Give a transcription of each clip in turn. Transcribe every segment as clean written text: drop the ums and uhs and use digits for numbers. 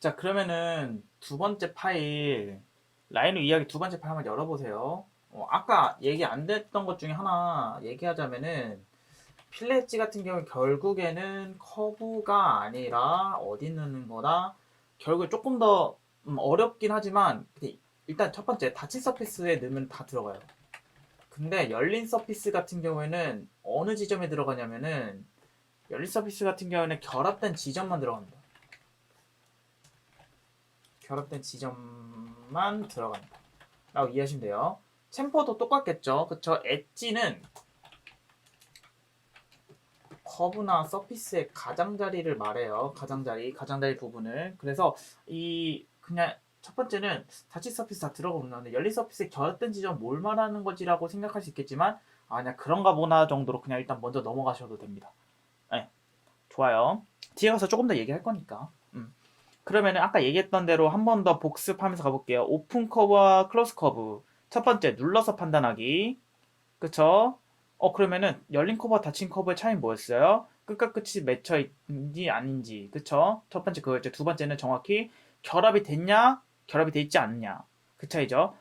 자, 그러면은 두 번째 파일, 라인후 이야기 두 번째 파일 한번 열어보세요. 아까 얘기 안 됐던 것 중에 하나 얘기하자면은, 필렛 엣지 같은 경우 결국에는 커브가 아니라 어디 넣는 거다? 결국에 조금 더 어렵긴 하지만, 일단 첫 번째, 닫힌 서피스에 넣으면 다 들어가요. 근데 열린 서피스 같은 경우에는 어느 지점에 들어가냐면은, 열린 서피스 같은 경우에는 결합된 지점만 들어갑니다. 결합된 지점만 들어간다 라고 이해하시면 돼요. 챔퍼도 똑같겠죠. 그쵸? 엣지는 커브나 서피스의 가장자리를 말해요. 가장자리 부분을. 그래서 이 그냥 첫 번째는 닫힌 서피스 다 들어가는데 열린 서피스의 결합된 지점 뭘 말하는 거지라고 생각할 수 있겠지만 그냥 그런가 보나 정도로 그냥 일단 먼저 넘어가셔도 됩니다. 네, 좋아요. 뒤에 가서 조금 더 얘기할 거니까. 그러면은 아까 얘기했던 대로 한 번 더 복습하면서 가볼게요. 오픈 커브와 클로즈 커브. 첫 번째, 눌러서 판단하기. 그쵸? 그러면은 열린 커브와 닫힌 커브의 차이는 뭐였어요? 끝과 끝이 맺혀 있는지 아닌지. 그쵸? 첫 번째 그거였죠. 두 번째는 정확히 결합이 됐냐? 결합이 돼 있지 않느냐. 그 차이죠.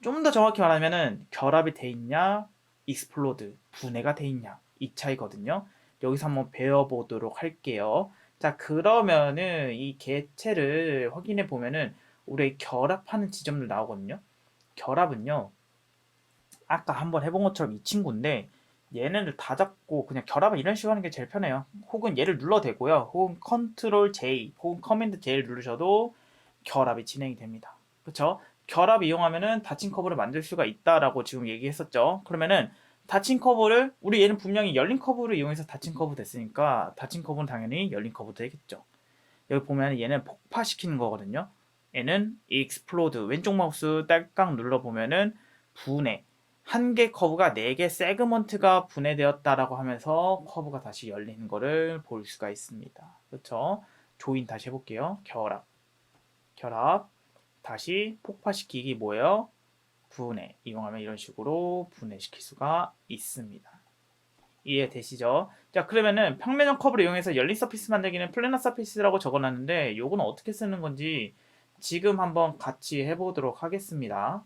좀 더 정확히 말하면은 결합이 돼 있냐? 익스플로드, 분해가 돼 있냐. 이 차이거든요. 여기서 한번 배워보도록 할게요. 자, 그러면은 이 개체를 확인해 보면은 우리 결합하는 지점들 나오거든요. 결합은요, 아까 한번 해본 것처럼 이 친구인데 얘네를 다 잡고 그냥 결합을 이런 식으로 하는 게 제일 편해요. 혹은 얘를 눌러대고요. 혹은 컨트롤 J 혹은 커맨드 J를 누르셔도 결합이 진행이 됩니다. 그쵸? 결합 이용하면은 닫힌 커브를 만들 수가 있다라고 지금 얘기했었죠. 그러면은 닫힌 커브를 우리 얘는 분명히 열린 커브를 이용해서 닫힌 커브 됐으니까 닫힌 커브는 당연히 열린 커브 되겠죠. 여기 보면 얘는 폭파시키는 거거든요. 얘는 explode 왼쪽 마우스 딸깍 눌러보면은 분해 한 개 커브가 4개 세그먼트가 분해되었다라고 하면서 커브가 다시 열리는 거를 볼 수가 있습니다. 그렇죠? 조인 다시 해볼게요. 결합 다시 폭파시키기 뭐예요? 분해 이용하면 이런 식으로 분해시킬 수가 있습니다. 이해되시죠? 자, 그러면은 평면형 커브를 이용해서 열린 서피스 만들기는 플래너 서피스라고 적어놨는데 요거는 어떻게 쓰는 건지 지금 한번 같이 해보도록 하겠습니다.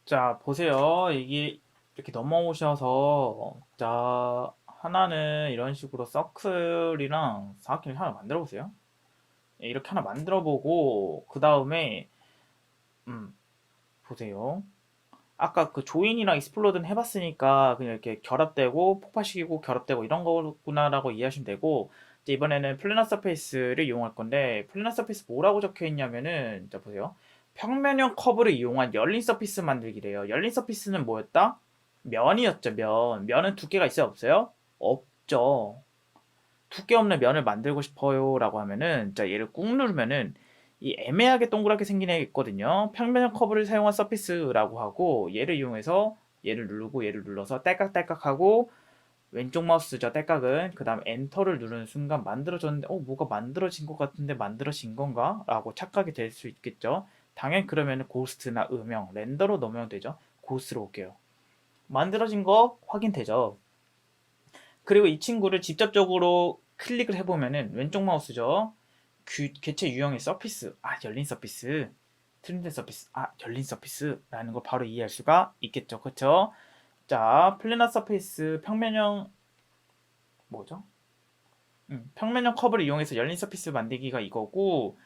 자, 보세요. 이게 이렇게 넘어오셔서 자, 하나는 이런 식으로 서클이랑 사각형을 하나 만들어 보세요. 이렇게 하나 만들어 보고 그 다음에 보세요. 아까 그 조인이랑 익스플로드는 해봤으니까 그냥 이렇게 결합되고 폭파시키고 결합되고 이런 거구나라고 이해하시면 되고 이제 이번에는 플래너 서페이스를 이용할 건데 플래너 서페이스 뭐라고 적혀 있냐면은 자 보세요. 평면형 커브를 이용한 열린 서피스 만들기래요. 열린 서피스는 뭐였다? 면이었죠, 면. 면은 두께가 있어요, 없어요? 없죠. 두께 없는 면을 만들고 싶어요 라고 하면은 자 얘를 꾹 누르면은 이 애매하게 동그랗게 생긴 애 있거든요. 평면형 커브를 사용한 서피스라고 하고 얘를 이용해서 얘를 누르고 얘를 눌러서 딸깍딸깍 하고 왼쪽 마우스죠 딸깍은 그 다음 엔터를 누르는 순간 만들어졌는데 뭐가 만들어진 것 같은데 만들어진 건가? 라고 착각이 될 수 있겠죠. 당연히 그러면 고스트나 음영 렌더로 넣으면 되죠. 고스트로 올게요. 만들어진 거 확인되죠. 그리고 이 친구를 직접적으로 클릭을 해보면은 왼쪽 마우스죠. 개체 유형의 서피스, 열린 서피스, 트림된 서피스, 열린 서피스라는 걸 바로 이해할 수가 있겠죠. 그쵸? 자, 플래너 서피스 평면형 뭐죠? 평면형 커브를 이용해서 열린 서피스 만들기가 이거고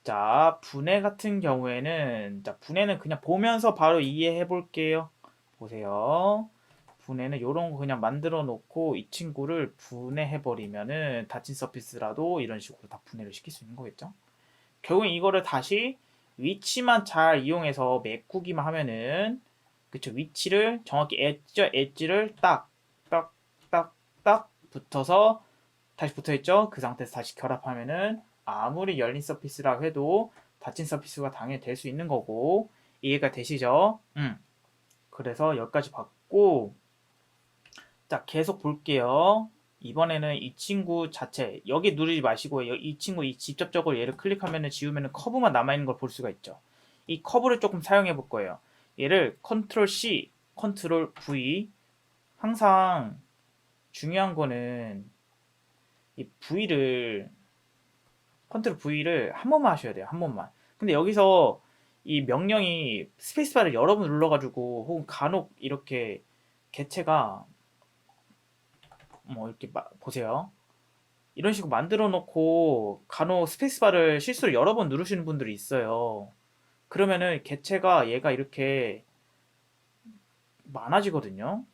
자, 분해 같은 경우에는 자, 분해는 그냥 보면서 바로 이해해 볼게요. 보세요. 분해는 이런 거 그냥 만들어 놓고 이 친구를 분해해 버리면은 닫힌 서피스라도 이런 식으로 다 분해를 시킬 수 있는 거겠죠. 결국 이거를 다시 위치만 잘 이용해서 메꾸기만 하면은 그쵸 위치를 정확히 엣지를 딱 붙어서 다시 붙어있죠. 그 상태에서 다시 결합하면은 아무리 열린 서피스라고 해도 닫힌 서피스가 당연히 될 수 있는 거고 이해가 되시죠? 그래서 여기까지 봤고 자 계속 볼게요. 이번에는 이 친구 자체 여기 누르지 마시고 이 친구 이 직접적으로 얘를 클릭하면은 지우면은 커브만 남아있는 걸 볼 수가 있죠. 이 커브를 조금 사용해 볼 거예요. 얘를 컨트롤 C, 컨트롤 V 항상 중요한 거는 이 V를 컨트롤 V를 한 번만 하셔야 돼요. 한 번만. 근데 여기서 이 명령이 스페이스바를 여러 번 눌러가지고 혹은 간혹 이렇게 개체가 뭐 이렇게 보세요. 이런 식으로 만들어 놓고 간혹 스페이스바를 실수로 여러 번 누르시는 분들이 있어요. 그러면은 개체가 얘가 이렇게 많아지거든요.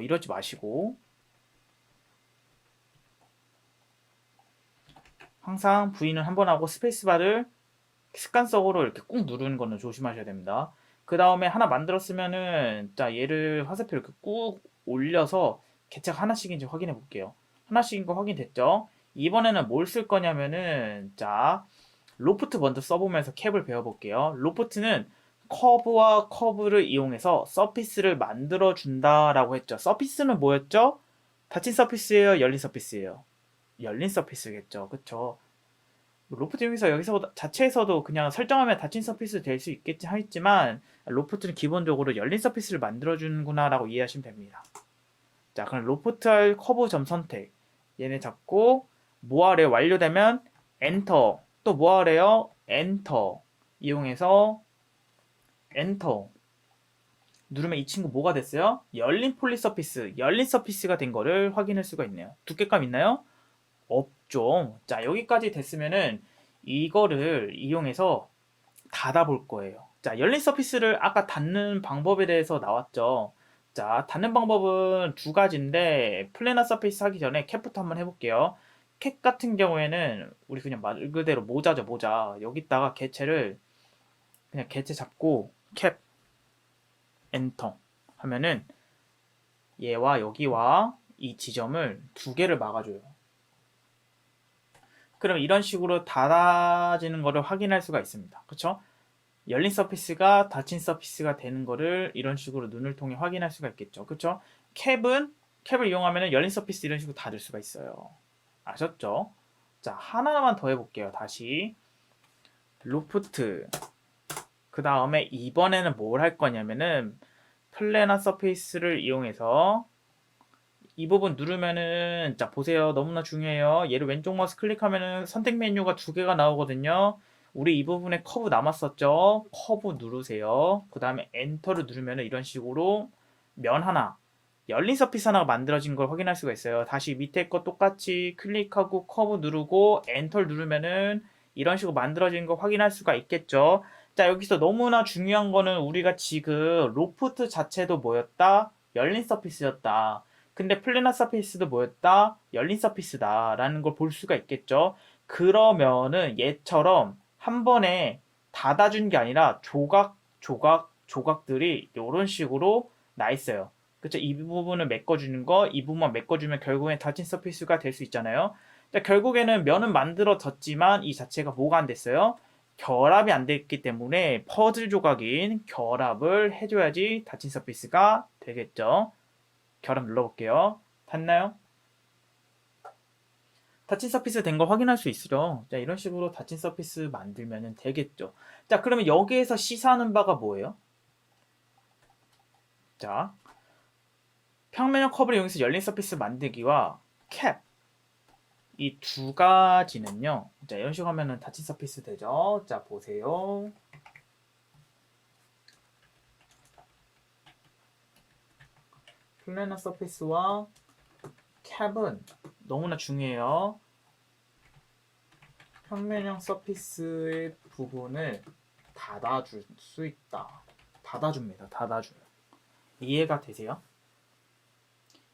이러지 마시고 항상 V는 한 번 하고 스페이스바를 습관적으로 이렇게 꾹 누르는 거는 조심하셔야 됩니다. 그 다음에 하나 만들었으면은 자 얘를 화살표 이렇게 꾹 올려서 개체가 하나씩인지 확인해 볼게요. 하나씩인 거 확인됐죠? 이번에는 뭘 쓸 거냐면은 자 로프트 먼저 써보면서 캡을 배워볼게요. 로프트는 커브와 커브를 이용해서 서피스를 만들어 준다라고 했죠. 서피스는 뭐였죠? 닫힌 서피스예요, 열린 서피스예요? 열린 서피스겠죠. 그쵸? 로프트 여기서 자체에서도 그냥 설정하면 닫힌 서피스 될 수 있겠지 하지만 로프트는 기본적으로 열린 서피스를 만들어주는구나 라고 이해하시면 됩니다. 자 그럼 로프트 할 커브 점 선택 얘네 잡고 뭐하래요? 완료되면 엔터 또 뭐하래요? 엔터 이용해서 엔터 누르면 이 친구 뭐가 됐어요? 열린 폴리 서피스 열린 서피스가 된 거를 확인할 수가 있네요. 두께감 있나요? 없죠. 자, 여기까지 됐으면은 이거를 이용해서 닫아볼 거예요. 자, 열린 서피스를 아까 닫는 방법에 대해서 나왔죠. 자, 닫는 방법은 두 가지인데 플래너 서피스 하기 전에 캡부터 한번 해볼게요. 캡 같은 경우에는 우리 그냥 말 그대로 모자죠, 모자. 여기다가 개체를 그냥 개체 잡고 캡 엔터 하면은 얘와 여기와 이 지점을 두 개를 막아줘요. 그럼 이런 식으로 닫아지는 것을 확인할 수가 있습니다. 그렇죠? 열린 서피스가 닫힌 서피스가 되는 거를 이런 식으로 눈을 통해 확인할 수가 있겠죠. 그렇죠? 캡을 이용하면 열린 서피스 이런 식으로 닫을 수가 있어요. 아셨죠? 자, 하나만 더 해볼게요. 다시 로프트 그 다음에 이번에는 뭘 할 거냐면은 플래너 서페이스를 이용해서 이 부분 누르면은 자 보세요. 너무나 중요해요. 얘를 왼쪽 마우스 클릭하면은 선택 메뉴가 두 개가 나오거든요. 우리 이 부분에 커브 남았었죠. 커브 누르세요. 그 다음에 엔터를 누르면은 이런 식으로 면 하나 열린 서피스 하나가 만들어진 걸 확인할 수가 있어요. 다시 밑에 거 똑같이 클릭하고 커브 누르고 엔터를 누르면은 이런 식으로 만들어진 걸 확인할 수가 있겠죠. 자 여기서 너무나 중요한 거는 우리가 지금 로프트 자체도 뭐였다? 열린 서피스였다. 근데 플래너 서피스도 뭐였다? 열린 서피스다 라는 걸 볼 수가 있겠죠. 그러면은 얘처럼 한 번에 닫아준 게 아니라 조각들이 이런 식으로 나 있어요. 그쵸? 이 부분을 메꿔주는 거, 이 부분만 메꿔주면 결국엔 닫힌 서피스가 될 수 있잖아요. 자, 결국에는 면은 만들어졌지만 이 자체가 뭐가 안 됐어요? 결합이 안 됐기 때문에 퍼즐 조각인 결합을 해줘야지 닫힌 서피스가 되겠죠. 결합 눌러볼게요. 닿나요? 닫힌 서피스 된 거 확인할 수 있으죠. 자, 이런 식으로 닫힌 서피스 만들면 되겠죠. 자, 그러면 여기에서 시사하는 바가 뭐예요? 자, 평면형 커브를 이용해서 열린 서피스 만들기와 캡, 이 두 가지는요. 자, 이런 식으로 하면은 닫힌 서피스 되죠. 자, 보세요. 플래너 서피스와 캡은 너무나 중요해요. 평면형 서피스의 부분을 닫아줄 수 있다. 닫아줍니다. 닫아줘요. 이해가 되세요?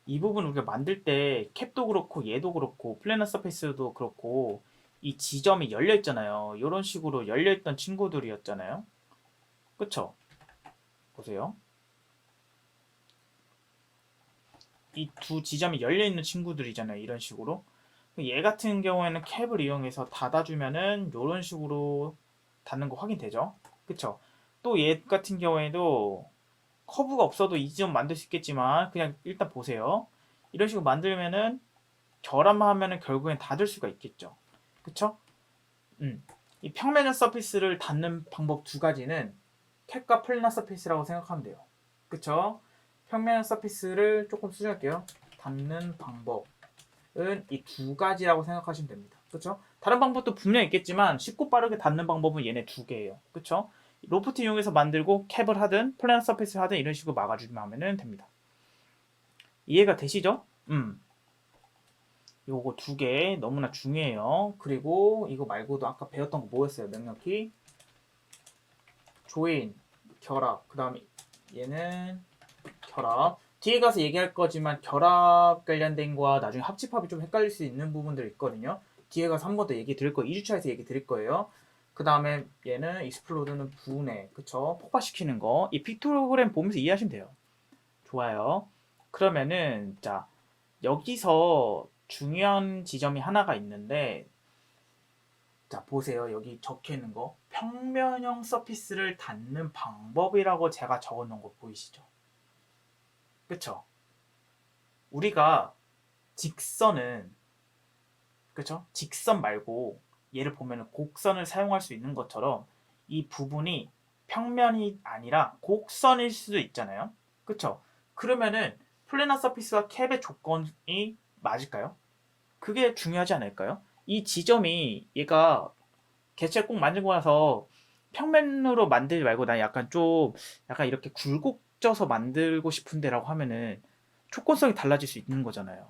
이 부분 우리가 만들 때 캡도 그렇고 얘도 그렇고 플래너 서페이스도 그렇고 이 지점이 열려 있잖아요. 이런 식으로 열려 있던 친구들이었잖아요. 그쵸? 보세요. 이 두 지점이 열려 있는 친구들이잖아요. 이런 식으로. 얘 같은 경우에는 캡을 이용해서 닫아주면은 이런 식으로 닫는 거 확인되죠? 그쵸? 또 얘 같은 경우에도 커브가 없어도 이 지점 만들 수 있겠지만 그냥 일단 보세요. 이런 식으로 만들면은 결합만 하면은 결국엔 닫을 수가 있겠죠. 그쵸? 이 평면형 서피스를 닫는 방법 두 가지는 캡과 플래너 서피스라고 생각하면 돼요. 그쵸? 평면형 서피스를 조금 수정할게요. 닫는 방법. 이 두 가지라고 생각하시면 됩니다. 그렇죠? 다른 방법도 분명히 있겠지만 쉽고 빠르게 닫는 방법은 얘네 두 개예요. 그렇죠? 로프트 이용해서 만들고 캡을 하든 플래너 서페이스를 하든 이런 식으로 막아주기만 하면 됩니다. 이해가 되시죠? 요거 두 개 너무나 중요해요. 그리고 이거 말고도 아까 배웠던 거 뭐였어요? 명령키 조인, 결합, 그 다음에 얘는 결합. 뒤에 가서 얘기할 거지만 결합 관련된 거와 나중에 합집합이 좀 헷갈릴 수 있는 부분들 있거든요. 뒤에 가서 한 번 더 얘기 드릴 거예요. 2주차에서 얘기 드릴 거예요. 그 다음에 얘는 익스플로드는 분해, 그쵸? 폭발시키는 거. 이 픽토그램 보면서 이해하시면 돼요. 좋아요. 그러면은 자 여기서 중요한 지점이 하나가 있는데 자 보세요. 여기 적혀 있는 거 평면형 서피스를 닫는 방법이라고 제가 적어 놓은 거 보이시죠? 그쵸? 우리가 직선은 그쵸? 직선 말고 얘를 보면 곡선을 사용할 수 있는 것처럼 이 부분이 평면이 아니라 곡선일 수도 있잖아요. 그쵸? 그러면은 플래너 서피스와 캡의 조건이 맞을까요? 그게 중요하지 않을까요? 이 지점이 얘가 개체 꼭 만들고 나서 평면으로 만들지 말고 난 약간 좀 약간 이렇게 굴곡져서 만들고 싶은데라고 하면은 조건성이 달라질 수 있는 거잖아요.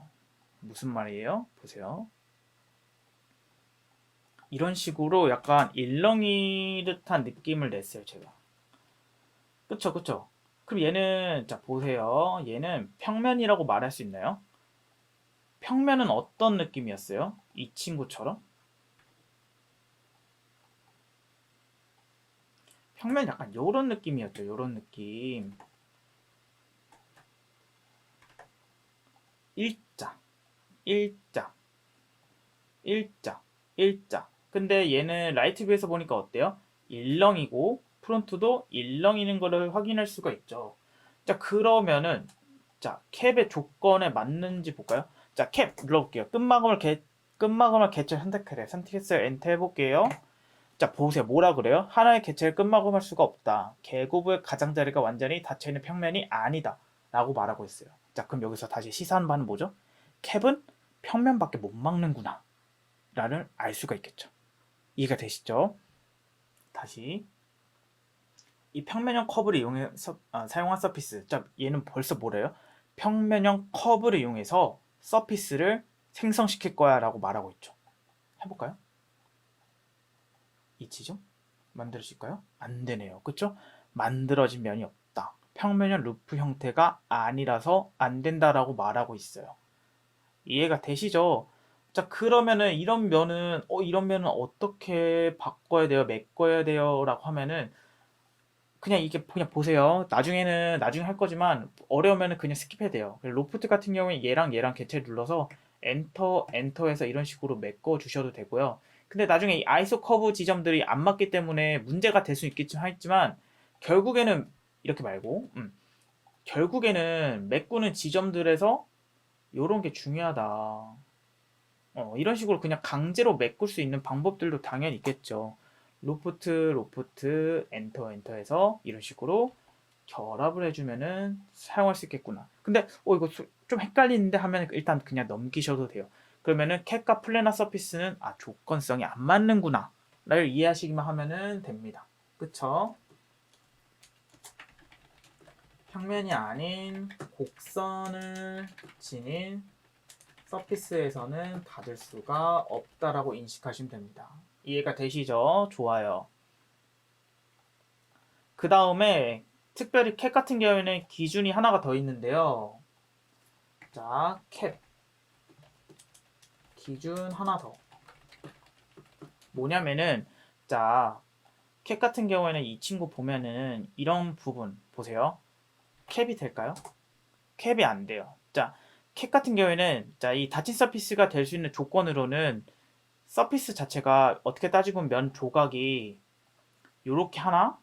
무슨 말이에요? 보세요. 이런 식으로 약간 일렁이듯한 느낌을 냈어요, 제가. 그쵸, 그쵸. 그럼 얘는 자 보세요. 얘는 평면이라고 말할 수 있나요? 평면은 어떤 느낌이었어요? 이 친구처럼? 평면 약간 요런 느낌이었죠. 요런 느낌. 일자, 일자, 일자, 일자. 근데 얘는 라이트 뷰에서 보니까 어때요? 일렁이고 프론트도 일렁이는 거를 확인할 수가 있죠. 자, 그러면은 자, 캡의 조건에 맞는지 볼까요? 자, 캡 눌러볼게요. 끝마감을 개체 선택해요. 선택했어요. 엔터 해볼게요. 자, 보세요. 뭐라 그래요? 하나의 개체를 끝마감할 수가 없다. 개구부의 가장자리가 완전히 닫혀있는 평면이 아니다. 라고 말하고 있어요. 자, 그럼 여기서 다시 시사하는 바는 뭐죠? 캡은 평면밖에 못 막는구나. 라를 알 수가 있겠죠. 이해가 되시죠? 다시 이 평면형 커브를 이용해서 사용한 서피스. 자, 얘는 벌써 뭐래요? 평면형 커브를 이용해서 서피스를 생성시킬 거야 라고 말하고 있죠. 해볼까요? 이 지점? 만들어질까요? 안 되네요. 그쵸? 만들어진 면이 없다. 평면형 루프 형태가 아니라서 안 된다라고 말하고 있어요. 이해가 되시죠? 자, 그러면은 이런 면은 어떻게 바꿔야 돼요? 메꿔야 돼요? 라고 하면은 그냥 이게 그냥 보세요. 나중에 할 거지만 어려우면은 그냥 스킵해야 돼요. 로프트 같은 경우에 얘랑 개체 눌러서 엔터해서 이런 식으로 메꿔 주셔도 되고요. 근데 나중에 이 아이소 커브 지점들이 안 맞기 때문에 문제가 될 수 있겠지만 결국에는 이렇게 말고 결국에는 메꾸는 지점들에서 요런 게 중요하다. 이런 식으로 그냥 강제로 메꿀 수 있는 방법들도 당연히 있겠죠. 로프트, 엔터해서 이런 식으로 결합을 해주면은 사용할 수 있겠구나. 근데 이거 좀 헷갈리는데 하면 일단 그냥 넘기셔도 돼요. 그러면은 캣과 플래너 서피스는 조건성이 안 맞는구나 를 이해하시기만 하면은 됩니다. 그쵸? 평면이 아닌 곡선을 지닌 서피스에서는 닫을 수가 없다라고 인식하시면 됩니다. 이해가 되시죠? 좋아요. 그 다음에 특별히 캣 같은 경우에는 기준이 하나가 더 있는데요. 자, 캣 기준 하나 더. 뭐냐면은 자, 캣 같은 경우에는 이 친구 보면은 이런 부분 보세요. 캡이 될까요? 캡이 안 돼요. 자, 캣 같은 경우에는 자, 이 닫힌 서피스가 될 수 있는 조건으로는 서피스 자체가 어떻게 따지고 보면 면 조각이 요렇게 하나,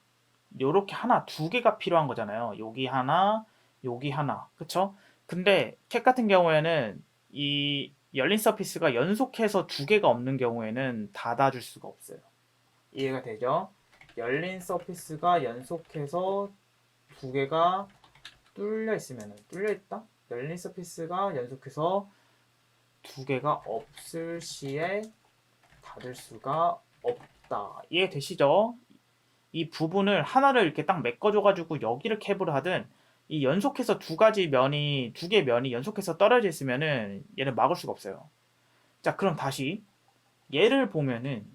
요렇게 하나, 두 개가 필요한 거잖아요. 여기 하나, 여기 하나. 그쵸? 근데 캣 같은 경우에는 이 열린 서피스가 연속해서 두 개가 없는 경우에는 닫아줄 수가 없어요. 이해가 되죠? 열린 서피스가 연속해서 두 개가 뚫려 있다? 열린 서피스가 연속해서 두 개가 없을 시에 닫을 수가 없다. 이해되시죠? 이 부분을 하나를 이렇게 딱 메꿔줘가지고 여기를 캡을 하든 이 연속해서 두 개의 면이 연속해서 떨어져 있으면은 얘는 막을 수가 없어요. 자, 그럼 다시 얘를 보면은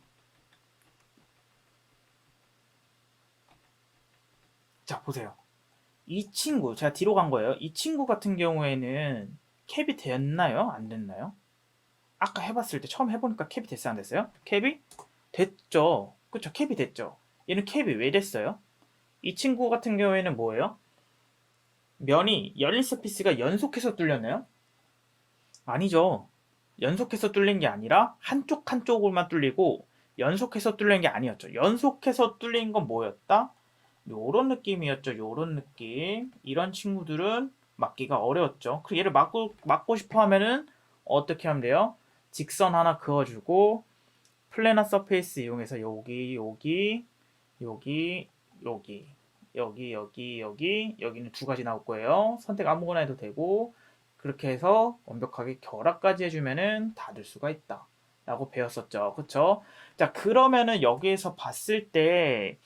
자, 보세요. 이 친구, 제가 뒤로 간 거예요. 이 친구 같은 경우에는 캡이 됐나요? 안 됐나요? 아까 해봤을 때 처음 해보니까 캡이 됐어요? 안 됐어요? 캡이 됐죠. 그쵸? 캡이 됐죠. 얘는 캡이 왜 됐어요? 이 친구 같은 경우에는 뭐예요? 면이 열린 서피스가 연속해서 뚫렸나요? 아니죠. 연속해서 뚫린 게 아니라 한쪽만 뚫리고 연속해서 뚫린 게 아니었죠. 연속해서 뚫린 건 뭐였다? 요런 느낌이었죠. 요런 느낌. 이런 친구들은 막기가 어려웠죠. 그리고 얘를 막고 싶어 하면은 어떻게 하면 돼요? 직선 하나 그어주고 플래너 서페이스 이용해서 여기, 여기, 여기, 여기, 여기, 여기, 여기, 여기는 두 가지 나올 거예요. 선택 아무거나 해도 되고 그렇게 해서 완벽하게 결합까지 해주면은 닫을 수가 있다. 라고 배웠었죠. 그쵸? 자, 그러면은 여기에서 봤을 때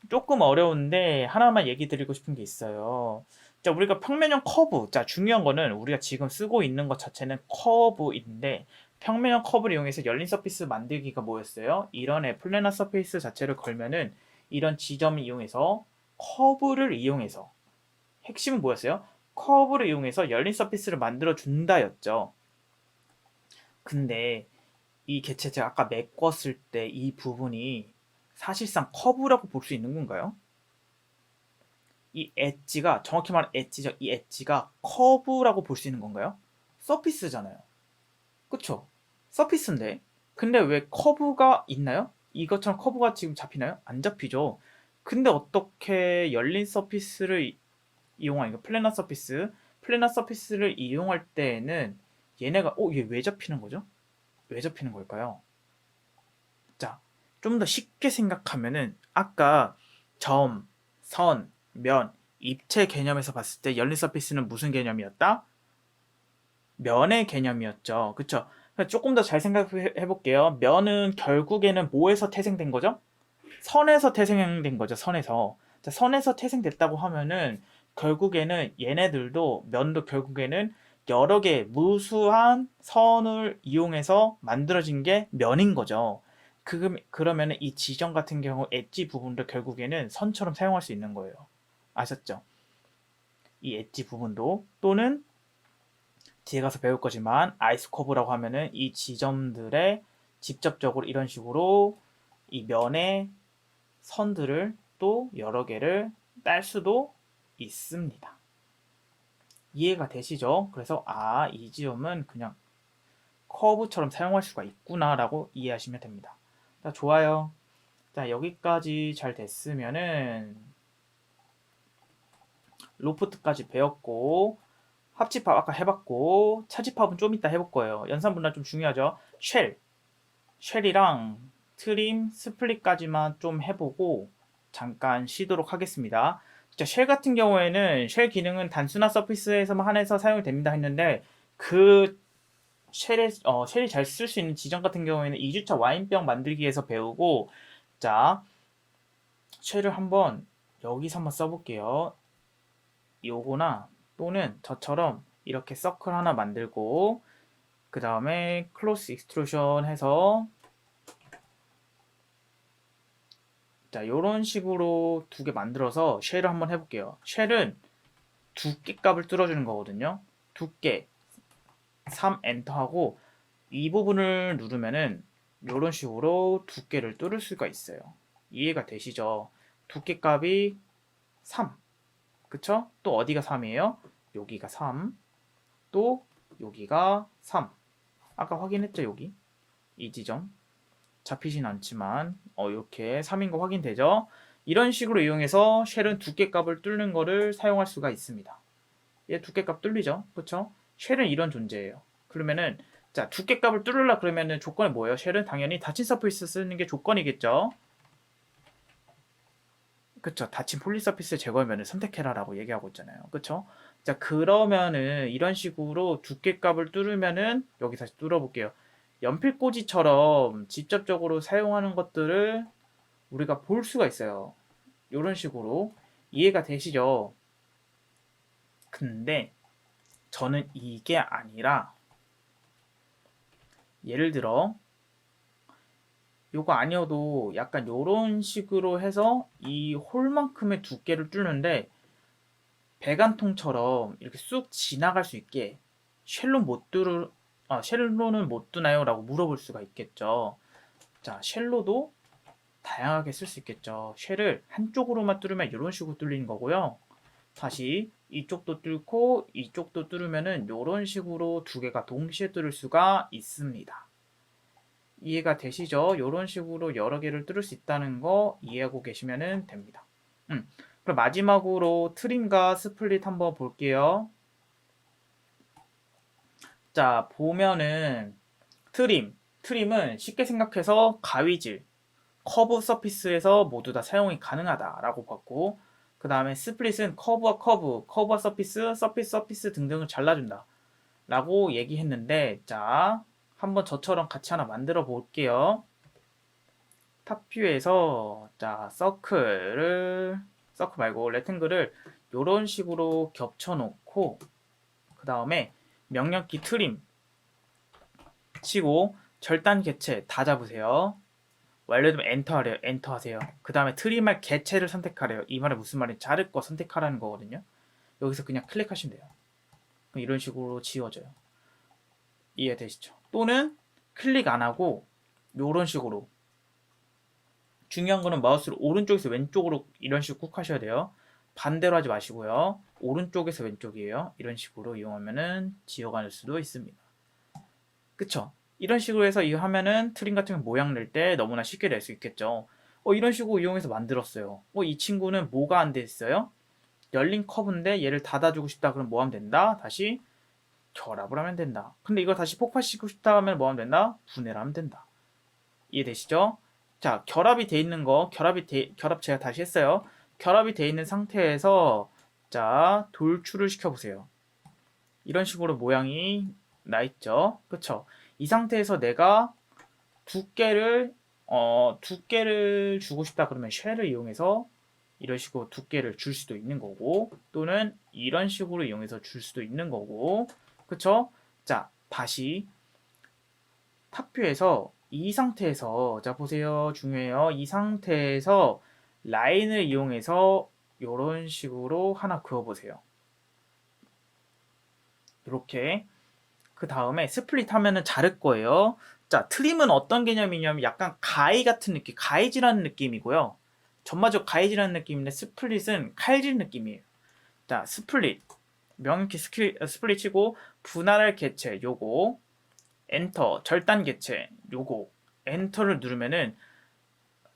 조금 어려운데 하나만 얘기 드리고 싶은 게 있어요. 자, 우리가 평면형 커브. 자, 중요한 거는 우리가 지금 쓰고 있는 것 자체는 커브인데 평면형 커브를 이용해서 열린 서피스 만들기가 뭐였어요? 이런 플래너 서페이스 자체를 걸면은 이런 지점을 이용해서 커브를 이용해서 핵심은 뭐였어요? 커브를 이용해서 열린 서피스를 만들어 준다였죠. 근데 이 개체 제가 아까 메꿨을 때 이 부분이 사실상 커브라고 볼 수 있는 건가요? 이 엣지가 정확히 말하면 엣지죠. 이 엣지가 커브라고 볼 수 있는 건가요? 서피스잖아요. 그쵸? 서피스인데 근데 왜 커브가 있나요? 이것처럼 커브가 지금 잡히나요? 안 잡히죠. 근데 어떻게 열린 서피스를 이용하니까 플래너 서피스를 이용할 때에는 얘네가 얘 왜 잡히는 거죠? 왜 잡히는 걸까요? 자, 좀 더 쉽게 생각하면은 아까 점, 선, 면, 입체 개념에서 봤을 때 열린 서피스는 무슨 개념이었다? 면의 개념이었죠. 그쵸? 조금 더 잘 생각해 볼게요. 면은 결국에는 뭐에서 태생된 거죠? 선에서 태생된 거죠. 선에서. 자, 선에서 태생됐다고 하면은 결국에는 얘네들도 면도 결국에는 여러 개 무수한 선을 이용해서 만들어진 게 면인 거죠. 그러면은 이 지점 같은 경우 엣지 부분도 결국에는 선처럼 사용할 수 있는 거예요. 아셨죠? 이 엣지 부분도 또는 뒤에 가서 배울 거지만 아이스 커브라고 하면은 이 지점들에 직접적으로 이런 식으로 이 면의 선들을 또 여러 개를 딸 수도 있습니다. 이해가 되시죠? 그래서 이 지점은 그냥 커브처럼 사용할 수가 있구나라고 이해하시면 됩니다. 자, 좋아요. 자, 여기까지 잘 됐으면은 로프트까지 배웠고 합집합 아까 해봤고 차집합은 좀 이따 해볼 거예요. 연산분할 좀 중요하죠. 쉘이랑 트림, 스플릿까지만 좀 해보고 잠깐 쉬도록 하겠습니다. 쉘 같은 경우에는 쉘 기능은 단순한 서피스에서만 한해서 사용이 됩니다 했는데 그 쉘이 잘 쓸 수 있는 지점 같은 경우에는 2주차 와인병 만들기에서 배우고 자 쉘을 한번 여기서 한번 써볼게요. 요거나 또는 저처럼 이렇게 서클 하나 만들고 그 다음에 클로스 익스트루션 해서 자 요런 식으로 두 개 만들어서 쉘을 한번 해볼게요. 쉘은 두께 값을 뚫어주는 거거든요. 두께 3 엔터 하고 이 부분을 누르면은 요런 식으로 두께를 뚫을 수가 있어요. 이해가 되시죠? 두께 값이 3 그쵸? 또 어디가 3이에요? 여기가 3 또 여기가 3 아까 확인했죠 여기 이 지점 잡히진 않지만 이렇게 3인 거 확인되죠? 이런 식으로 이용해서 쉘은 두께값을 뚫는 거를 사용할 수가 있습니다. 얘 두께값 뚫리죠? 그쵸? 쉘은 이런 존재예요. 그러면은 자 두께값을 뚫으려 그러면은 조건이 뭐예요? 쉘은 당연히 닫힌 서페이스 쓰는 게 조건이겠죠? 그쵸? 닫힌 폴리 서피스 제거면을 선택해라 라고 얘기하고 있잖아요. 그쵸? 자, 그러면은 이런 식으로 두께값을 뚫으면은 여기 다시 뚫어볼게요. 연필꽂이처럼 직접적으로 사용하는 것들을 우리가 볼 수가 있어요. 이런 식으로 이해가 되시죠? 근데 저는 이게 아니라 예를 들어 요거 아니어도 약간 요런 식으로 해서 이 홀만큼의 두께를 뚫는데 배관통처럼 이렇게 쑥 지나갈 수 있게 쉘로는 못 두나요? 라고 물어볼 수가 있겠죠. 자, 쉘로도 다양하게 쓸 수 있겠죠. 쉘을 한쪽으로만 뚫으면 이런 식으로 뚫리는 거고요. 다시 이쪽도 뚫고 이쪽도 뚫으면은 이런 식으로 두 개가 동시에 뚫을 수가 있습니다. 이해가 되시죠? 이런 식으로 여러 개를 뚫을 수 있다는 거 이해하고 계시면 됩니다. 그럼 마지막으로 트림과 스플릿 한번 볼게요. 자, 보면은 트림은 쉽게 생각해서 가위질, 커브 서피스에서 모두 다 사용이 가능하다라고 봤고, 그 다음에 스플릿은 커브와 커브와 서피스 등등을 잘라준다 라고 얘기했는데, 자, 한번 저처럼 같이 하나 만들어 볼게요. 탑뷰에서 자, 서클 말고 레탱글을 이런 식으로 겹쳐 놓고, 그 다음에 명령키 트림 치고 절단 개체 다 잡으세요. 완료되면 엔터 하래요. 엔터 하세요. 그 다음에 트림할 개체를 선택하래요. 이 말은 무슨 말인지 자를 거 선택하라는 거거든요. 여기서 그냥 클릭하시면 돼요. 이런 식으로 지워져요. 이해되시죠? 또는 클릭 안 하고 이런 식으로, 중요한 거는 마우스를 오른쪽에서 왼쪽으로 이런 식으로 꾹 하셔야 돼요. 반대로 하지 마시고요. 오른쪽에서 왼쪽이에요. 이런 식으로 이용하면은 지워갈 수도 있습니다. 그쵸? 이런 식으로 해서 이거 하면은 트림 같은 거 모양 낼 때 너무나 쉽게 낼 수 있겠죠. 이런 식으로 이용해서 만들었어요. 이 친구는 뭐가 안 돼 있어요? 열린 커브인데 얘를 닫아주고 싶다. 그럼 뭐 하면 된다? 다시 결합을 하면 된다. 근데 이걸 다시 폭파시키고 싶다 하면 뭐 하면 된다? 분해를 하면 된다. 이해되시죠? 자, 결합이 돼 있는 거, 결합 제가 다시 했어요. 결합이 돼 있는 상태에서 자, 돌출을 시켜보세요. 이런 식으로 모양이 나 있죠. 그쵸? 이 상태에서 내가 두께를 주고 싶다 그러면 쉘을 이용해서 이런 식으로 두께를 줄 수도 있는 거고, 또는 이런 식으로 이용해서 줄 수도 있는 거고, 그쵸? 자, 다시 탑뷰에서 이 상태에서, 자 보세요, 중요해요. 이 상태에서 라인을 이용해서 이런 식으로 하나 그어보세요. 이렇게. 그 다음에 스플릿 하면은 자를 거예요. 자, 트림은 어떤 개념이냐면 약간 가위 같은 느낌, 가위질하는 느낌이고요. 전마적 가위질하는 느낌인데 스플릿은 칼질 느낌이에요. 자, 스플릿. 명확히 스플릿 치고 분할할 개체 요거 엔터, 절단 개체 요거 엔터를 누르면은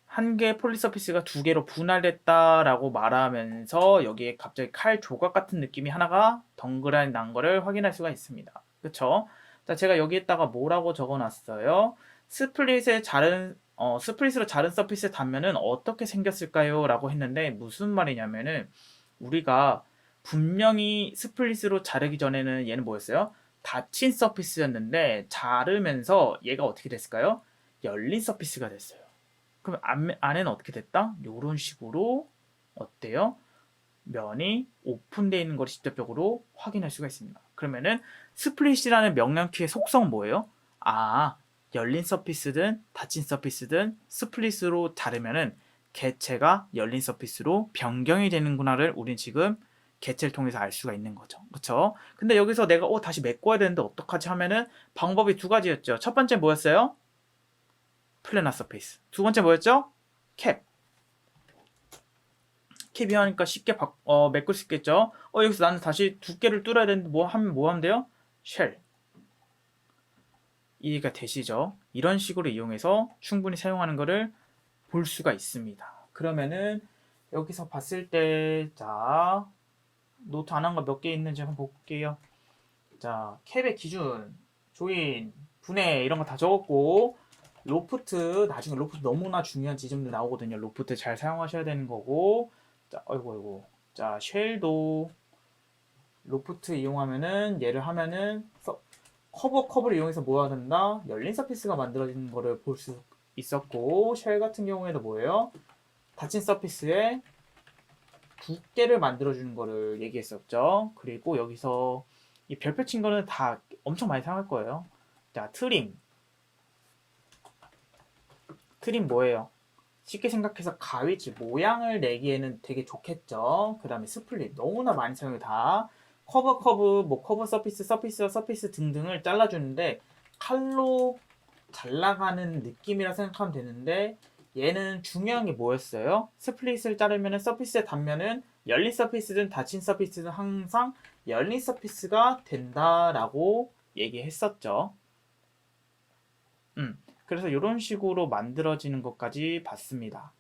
한 개의 폴리서피스가 두 개로 분할됐다라고 말하면서 여기에 갑자기 칼 조각 같은 느낌이 하나가 덩그라니 난 거를 확인할 수가 있습니다. 그쵸? 자, 제가 여기에다가 뭐라고 적어놨어요? 스플릿으로 자른 서피스 단면은 어떻게 생겼을까요? 라고 했는데 무슨 말이냐면은 우리가 분명히 스플릿으로 자르기 전에는 얘는 뭐였어요? 닫힌 서피스였는데 자르면서 얘가 어떻게 됐을까요? 열린 서피스가 됐어요. 그럼 안에는 어떻게 됐다? 이런 식으로 어때요? 면이 오픈되어 있는 걸 직접적으로 확인할 수가 있습니다. 그러면은 스플릿이라는 명령키의 속성은 뭐예요? 열린 서피스든 닫힌 서피스든 스플릿으로 자르면은 개체가 열린 서피스로 변경이 되는구나를 우린 지금 개체를 통해서 알 수가 있는 거죠. 그쵸? 근데 여기서 내가 다시 메꿔야 되는데 어떡하지 하면은 방법이 두 가지였죠. 첫 번째 뭐였어요? 플래너 서페이스. 두 번째 뭐였죠? 캡. 캡이 하니까 쉽게 메꿀 수 있겠죠? 여기서 나는 다시 두께를 뚫어야 되는데 뭐 하면 돼요? 쉘. 이해가 되시죠? 이런 식으로 이용해서 충분히 사용하는 것을 볼 수가 있습니다. 그러면은 여기서 봤을 때, 자, 노트 안 한 거 몇 개 있는지 한번 볼게요. 자, 캡의 기준, 조인, 분해 이런 거 다 적었고, 나중에 로프트 너무나 중요한 지점들 나오거든요. 로프트 잘 사용하셔야 되는 거고, 자, 아이고. 자, 쉘도 로프트 이용하면은 얘를 하면은 커브를 이용해서 뭐가 된다? 열린 서피스가 만들어지는 거를 볼 수 있었고, 쉘 같은 경우에도 뭐예요? 닫힌 서피스에 두께를 만들어주는 거를 얘기했었죠. 그리고 여기서 이 별표 친 거는 다 엄청 많이 사용할 거예요. 자, 트림 뭐예요? 쉽게 생각해서 가위질 모양을 내기에는 되게 좋겠죠. 그 다음에 스플릿 너무나 많이 사용해. 다 커브, 뭐 커브 서피스 등등을 잘라주는데 칼로 잘라가는 느낌이라 생각하면 되는데, 얘는 중요한 게 뭐였어요? 스플릿을 자르면 서피스의 단면은 열린 서피스든 닫힌 서피스든 항상 열린 서피스가 된다라고 얘기했었죠. 그래서 이런 식으로 만들어지는 것까지 봤습니다.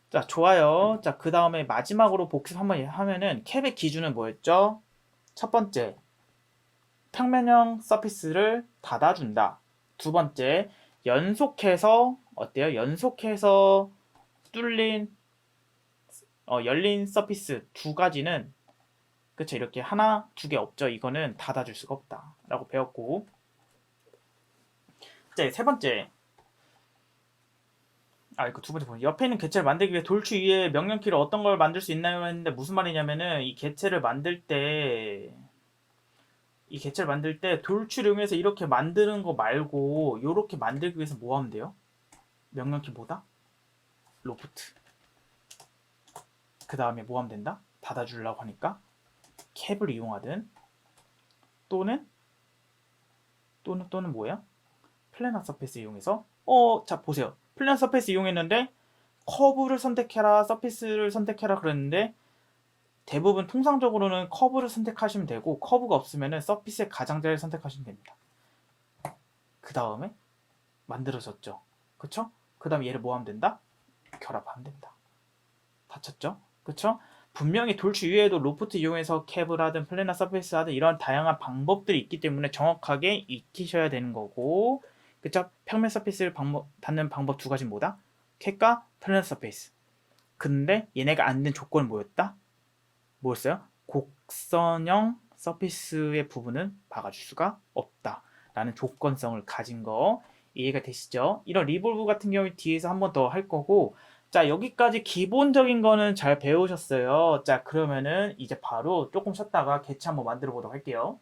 자, 좋아요. 자, 그 다음에 마지막으로 복습 한번 하면은 캡의 기준은 뭐였죠? 첫 번째, 평면형 서피스를 닫아준다. 두 번째, 연속해서 어때요? 연속해서 뚫린 열린 서피스 두 가지는 그쵸, 이렇게 하나 두 개 없죠. 이거는 닫아줄 수가 없다 라고 배웠고, 자, 세 번째, 이거 두 번째 보면 옆에 있는 개체를 만들기 위해 돌출 위에 명령키를 어떤 걸 만들 수 있나요? 했는데 무슨 말이냐면은 이 개체를 만들 때 돌출 이용해서 이렇게 만드는 거 말고 이렇게 만들기 위해서 뭐 하면 돼요? 명령키 뭐다? 로프트. 그 다음에 뭐 하면 된다? 닫아주려고 하니까 캡을 이용하든 또는 뭐야? 플래너 서페이스 이용해서 자 보세요. 플래너 서페이스 이용했는데 커브를 선택해라, 서피스를 선택해라 그랬는데 대부분 통상적으로는 커브를 선택하시면 되고, 커브가 없으면 서피스의 가장자리를 선택하시면 됩니다. 그 다음에 만들어졌죠. 그쵸? 그 다음에 얘를 뭐 하면 된다? 결합하면 된다. 다쳤죠? 그쵸? 분명히 돌출 이외에도 로프트 이용해서 캡을 하든 플래너 서페이스 하든 이런 다양한 방법들이 있기 때문에 정확하게 익히셔야 되는 거고, 그쵸? 평면 서페이스를 닫는 방법 두 가지는 뭐다? 캡과 플래너 서페이스. 근데 얘네가 안 된 조건은 뭐였다? 뭐였어요? 곡선형 서피스의 부분은 박아줄 수가 없다 라는 조건성을 가진 거 이해가 되시죠? 이런 리볼브 같은 경우에 뒤에서 한 번 더 할 거고, 자, 여기까지 기본적인 거는 잘 배우셨어요. 자, 그러면은 이제 바로 조금 쉬었다가 개체 한번 만들어 보도록 할게요.